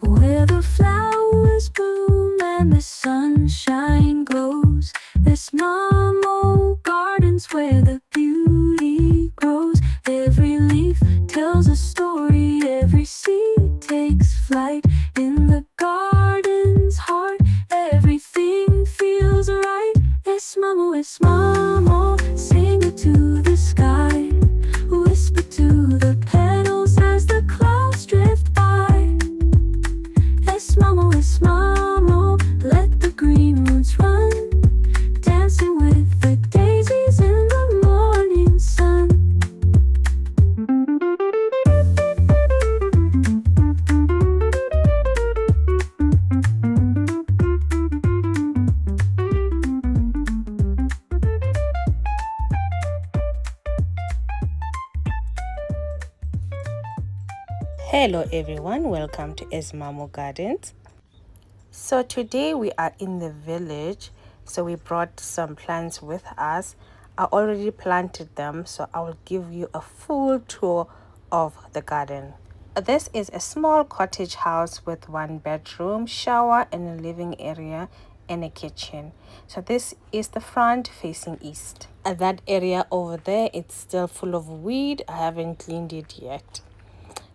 where the flowers bloom and the sunshine glows. There's normal gardens where the beauty grows. Every leaf tells a story, every seed takes flight. In the garden's heart, everything feels right. Es mamo, sing it to the sky. Whisper to the petals as the clouds drift by. Es mamo, let the green roots run, dancing with the daisies in the morning sun. Hello everyone, welcome to Esmamo Gardens. So today we are in the village, so we brought some plants with us. I already planted them, so I will give you a full tour of the garden. This is a small cottage house with one bedroom, shower and a living area and a kitchen. So this is the front facing east. That area over there, it's still full of weed. I haven't cleaned it yet.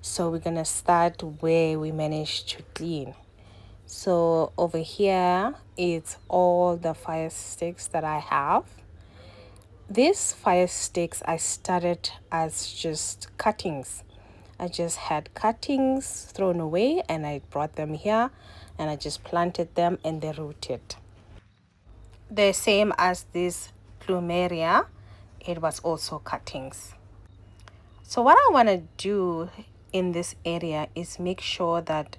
So we're gonna start where we managed to clean. So over here, it's all the fire sticks that I have. These fire sticks I started as just cuttings. I just had cuttings thrown away and I brought them here and I just planted them and they rooted. The same as this Plumeria, it was also cuttings. So what I want to do in this area is make sure that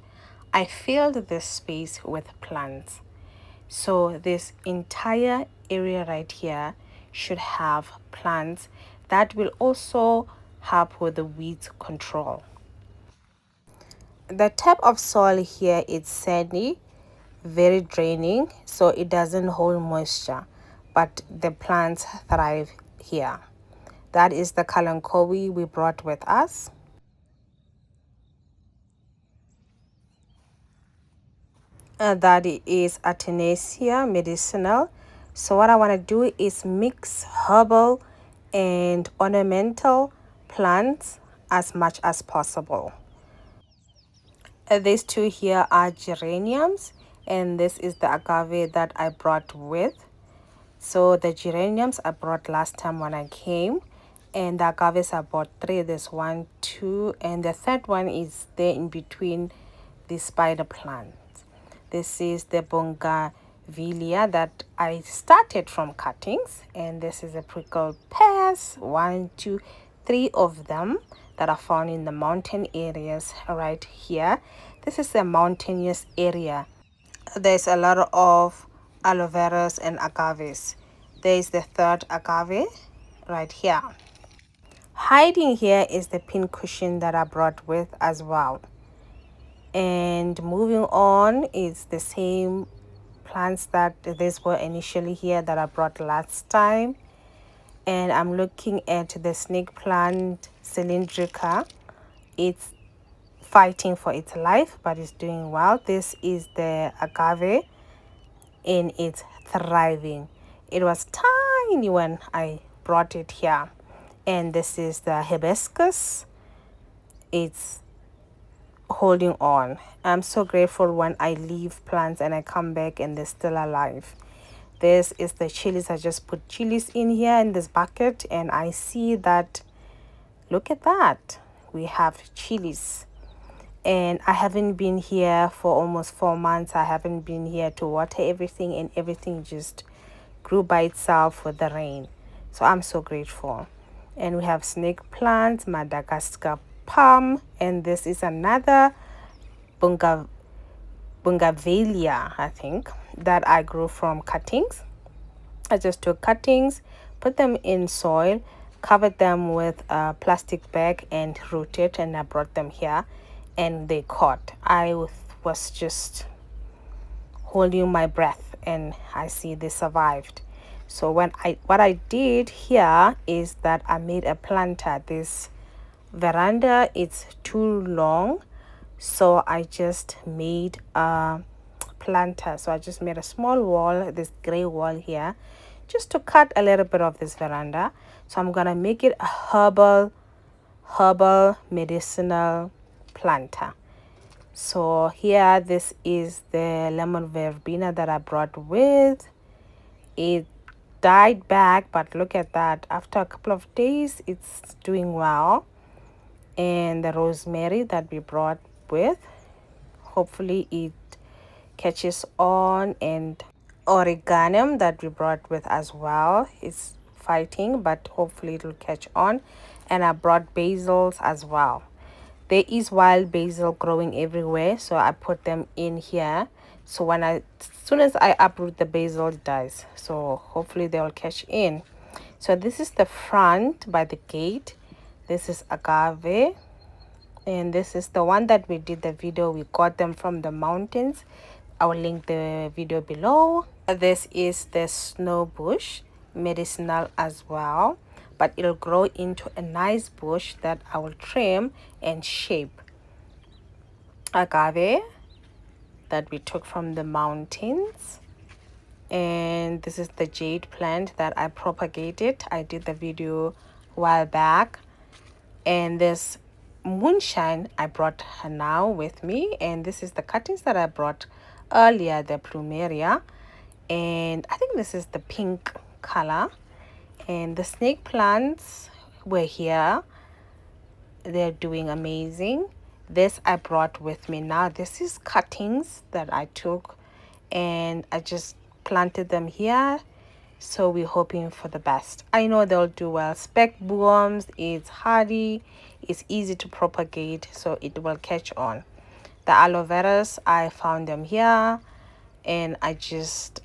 I filled this space with plants. So this entire area right here should have plants that will also help with the weed control. The type of soil here is sandy, very draining, so it doesn't hold moisture, but the plants thrive here. That is the kalanchoe we brought with us. That is Artemisia medicinal. So what I want to do is mix herbal and ornamental plants as much as possible. These two here are geraniums, and this is the agave that I brought with. So the geraniums I brought last time when I came, and the agaves I bought 3. There's 1, 2, and the third one is there in between the spider plants. This is the bougainvillea that I started from cuttings, and this is a prickled pears, 1, 2, 3 of them that are found in the mountain areas right here. This is a mountainous area. There's a lot of aloe veras and agaves. There is the third agave right here. Hiding here is the pin cushion that I brought with as well. And moving on is the same plants that these were initially here that I brought last time. And I'm looking at the snake plant cylindrica. It's fighting for its life, but it's doing well. This is the agave, and it's thriving. It was tiny when I brought it here. And this is the hibiscus. It's holding on. I'm so grateful when I leave plants and I come back and they're still alive. This is the chilies. I just put chilies in here in this bucket, and I see that, look at that, we have chilies. And I haven't been here for almost 4 months. I haven't been here to water everything, and everything just grew by itself with the rain. So I'm so grateful. And we have snake plants, Madagascar palm, and this is another bougainvillea, I think, that I grew from cuttings. I just took cuttings, put them in soil, covered them with a plastic bag and rooted, and I brought them here and they caught. I was just holding my breath and I see they survived. So what I did here is that I made a planter. This veranda, it's too long So I just made a planter. So I just made a small wall, this gray wall here, just to cut a little bit of this veranda. So I'm gonna make it a herbal medicinal planter. So here, this is the lemon verbena that I brought with. It died back, but look at that, after a couple of days it's doing well. And the rosemary that we brought with, hopefully it catches on. And oregano that we brought with as well is fighting, but hopefully it'll catch on. And I brought basils as well. There is wild basil growing everywhere, so I put them in here. So as soon as I uproot the basil, it dies. So hopefully they'll catch in. So this is the front by the gate. This is agave, and this is the one that we did the video. We got them from the mountains. I will link the video below. This is the snow bush, medicinal as well, but it'll grow into a nice bush that I will trim and shape. Agave that we took from the mountains. And this is the jade plant that I propagated. I did the video a while back. And this moonshine, I brought her now with me. And this is the cuttings that I brought earlier, the Plumeria. And I think this is the pink color. And the snake plants were here. They're doing amazing. This I brought with me now. This is cuttings that I took and I just planted them here. So we're hoping for the best. I know they'll do well. Spec booms, it's hardy, it's easy to propagate, so it will catch on. The aloe veras, I found them here and I just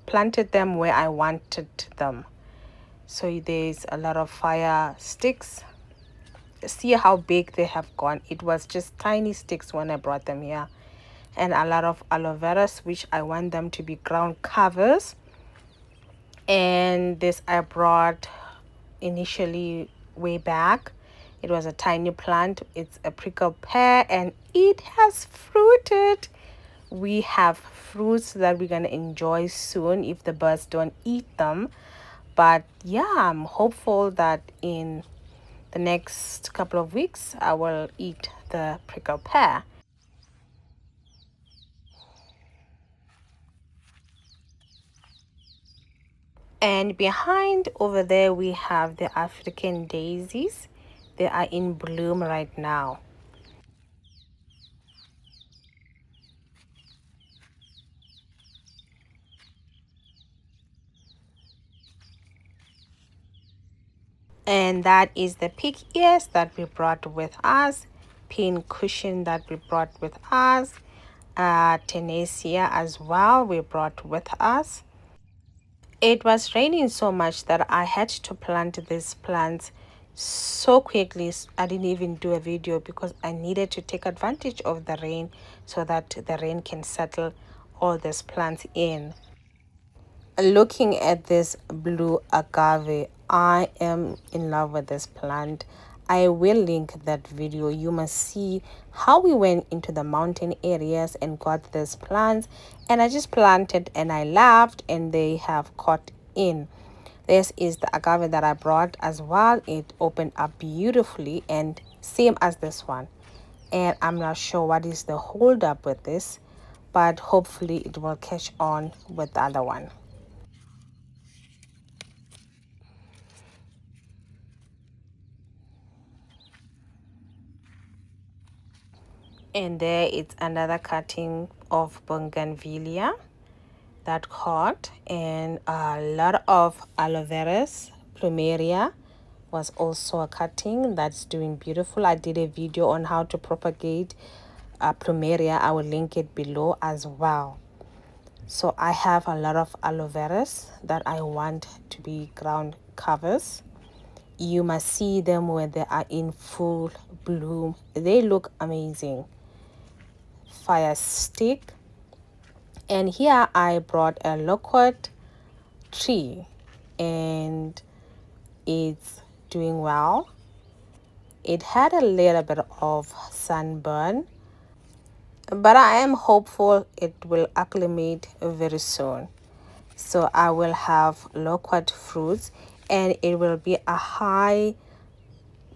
planted them where I wanted them. So there's a lot of fire sticks. See how big they have gone. It was just tiny sticks when I brought them here. And a lot of aloe veras, which I want them to be ground covers. And this I brought initially way back. It was a tiny plant. It's a prickle pear and it has fruited. We have fruits that we're gonna enjoy soon if the birds don't eat them. But yeah, I'm hopeful that in the next couple of weeks I will eat the prickle pear. And behind over there we have the African daisies. They are in bloom right now. And that is the pig ears that we brought with us, pin cushion that we brought with us, tenacia as well we brought with us. It was raining so much that I had to plant these plants so quickly. I didn't even do a video because I needed to take advantage of the rain so that the rain can settle all these plants in. Looking at this blue agave, I am in love with this plant. I will link that video. You must see how we went into the mountain areas and got these plants, and I just planted and I laughed and they have caught in. This is the agave that I brought as well. It opened up beautifully and same as this one. And I'm not sure what is the hold up with this, but hopefully it will catch on with the other one. And there it's another cutting of bougainvillea that caught, and a lot of aloe veras. Plumeria was also a cutting that's doing beautiful. I did a video on how to propagate Plumeria. I will link it below as well. So I have a lot of aloe veras that I want to be ground covers. You must see them when they are in full bloom. They look amazing. Fire stick. And here I brought a loquat tree and it's doing well. It had a little bit of sunburn, but I am hopeful it will acclimate very soon. So I will have loquat fruits, and it will be a high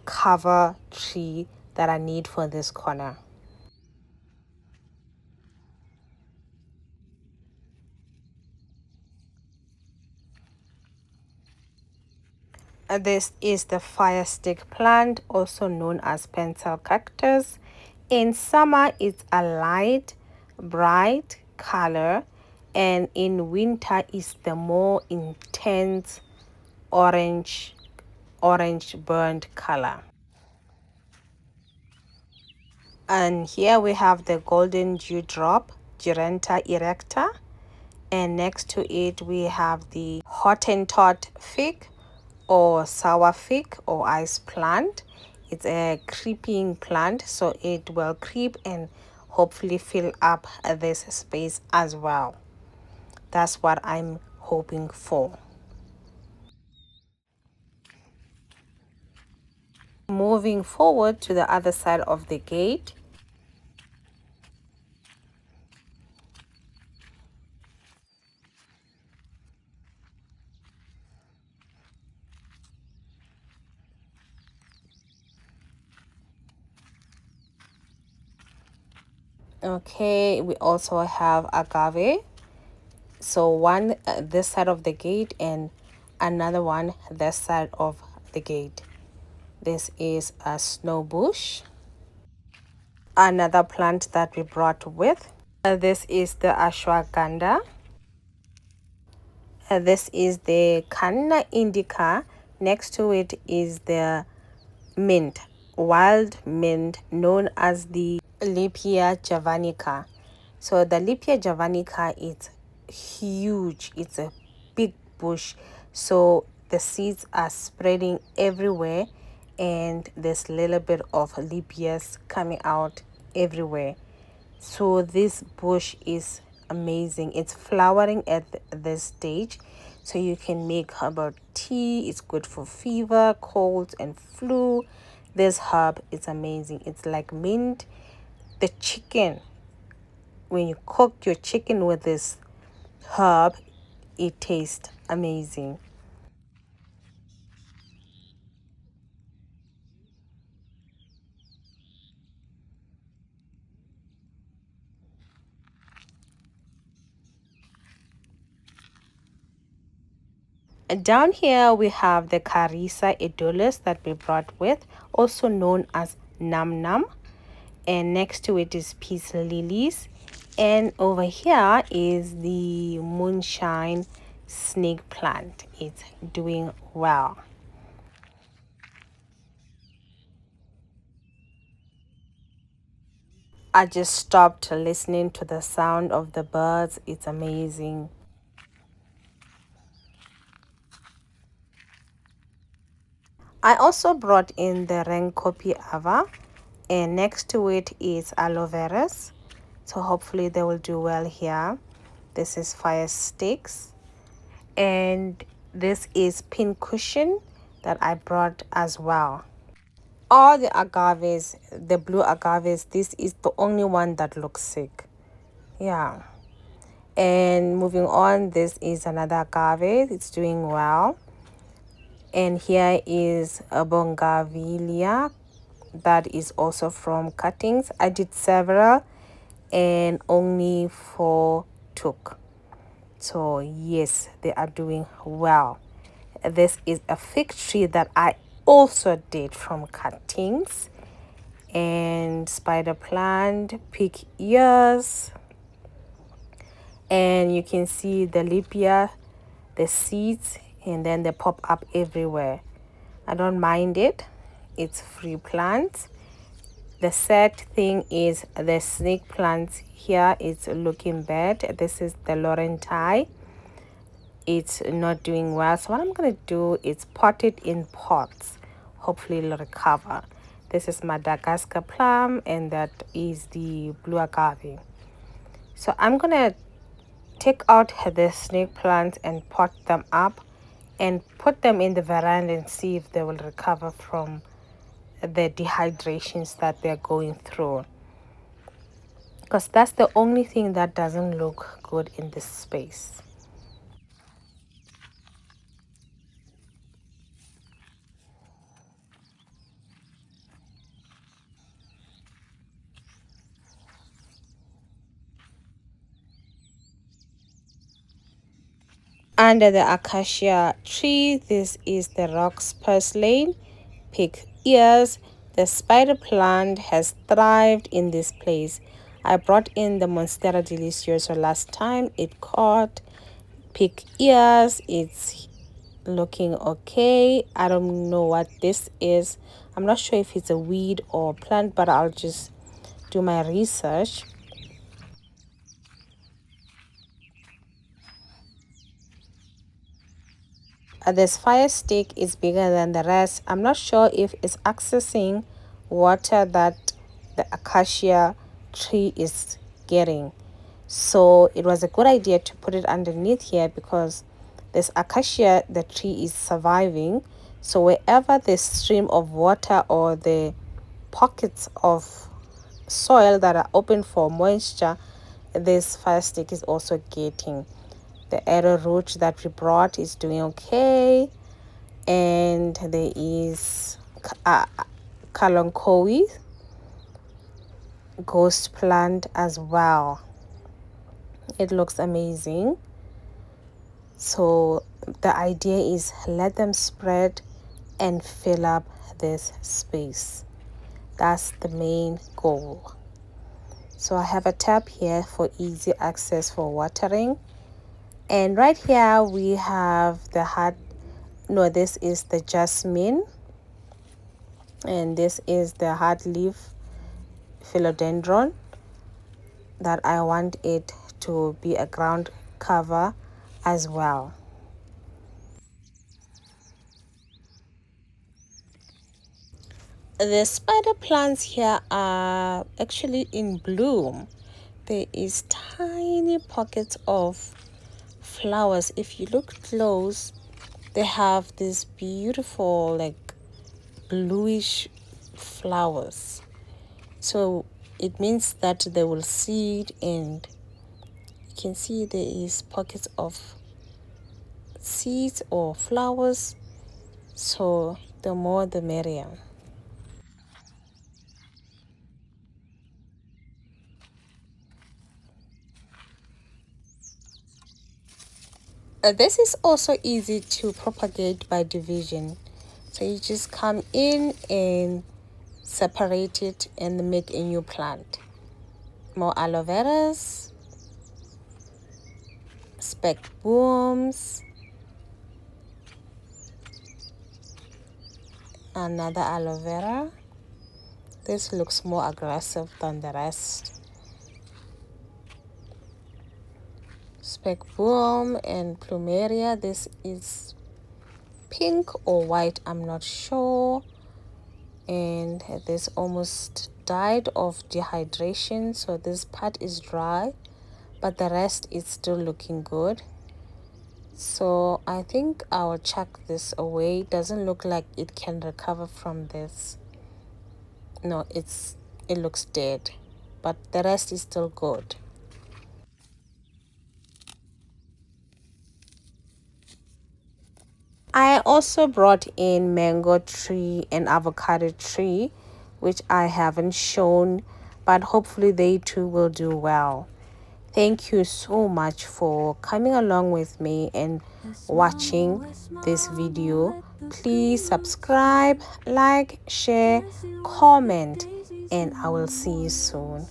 cover tree that I need for this corner. This is the fire stick plant, also known as pencil cactus. In summer, it's a light, bright color, and in winter, it's the more intense orange burnt color. And here we have the golden dewdrop, Gerenta erecta, and next to it we have the Hottentot fig or sour fig or ice plant. It's a creeping plant, so it will creep and hopefully fill up this space as well. That's what I'm hoping for. Moving forward to the other side of the gate. Okay, we also have agave. So one this side of the gate and another one this side of the gate. This is a snow bush. Another plant that we brought with. This is the ashwagandha. This is the Canna indica. Next to it is the mint, wild mint known as the Lipia javanica. So the Lipia javanica is huge. It's a big bush. So the seeds are spreading everywhere and there's a little bit of Lipias coming out everywhere. So this bush is amazing. It's flowering at this stage, so you can make herbal tea. It's good for fever, colds, and flu. This herb is amazing. It's like mint. The chicken, when you cook your chicken with this herb, it tastes amazing. Down here we have the Carissa edulis that we brought with, also known as Nam Nam. And next to it is peace lilies. And over here is the moonshine snake plant. It's doing well. I just stopped listening to the sound of the birds. It's amazing. I also brought in the Renkopi Ava, and next to it is aloe veras. So hopefully they will do well here. This is fire sticks, and this is pin cushion that I brought as well. All the agaves, the blue agaves, this is the only one that looks sick. Yeah. And moving on, this is another agave. It's doing well. And here is a bougainvillea that is also from cuttings. I did several and only 4 took. So yes, they are doing well. This is a fig tree that I also did from cuttings. And spider plant, pig ears, and you can see the lipia, the seeds, and then they pop up everywhere. I don't mind it. It's free plants. The sad thing is the snake plants here is looking bad. This is the Laurenti. It's not doing well. So what I'm going to do is pot it in pots. Hopefully it'll recover. This is Madagascar plum, and that is the blue agave. So I'm going to take out the snake plants and pot them up and put them in the veranda and see if they will recover from the dehydrations that they're going through, because that's the only thing that doesn't look good in this space. Under the acacia tree, this is the roc's purslane, pig ears. The spider plant has thrived in this place. I brought in the Monstera Delicioso last time. It caught pig ears. It's looking okay. I don't know what this is. I'm not sure if it's a weed or plant, but I'll just do my research. This fire stick is bigger than the rest. I'm not sure if it's accessing water that the acacia tree is getting. So it was a good idea to put it underneath here, because this acacia, the tree is surviving. So wherever the stream of water or the pockets of soil that are open for moisture, this fire stick is also getting. The arrowroot that we brought is doing okay, and there is kalanchoe ghost plant as well. It looks amazing. So the idea is let them spread and fill up this space. That's the main goal. So I have a tap here for easy access for watering. And right here we have this is the jasmine. And this is the hard leaf philodendron that I want it to be a ground cover as well. The spider plants here are actually in bloom. There is tiny pockets of flowers. If you look close, they have these beautiful like bluish flowers. So it means that they will seed, and you can see there is pockets of seeds or flowers. So the more the merrier. This is also easy to propagate by division. So you just come in and separate it and make a new plant. More aloe veras, spec booms, another aloe vera. This looks more aggressive than the rest. Spec boom and Plumeria. This is pink or white, I'm not sure. And this almost died of dehydration, so this part is dry, but the rest is still looking good. So I think I'll chuck this away. It doesn't look like it can recover from this. No, it looks dead, but the rest is still good. I also brought in mango tree and avocado tree, which I haven't shown, but hopefully they too will do well. Thank you so much for coming along with me and watching this video. Please subscribe, like, share, comment, and I will see you soon.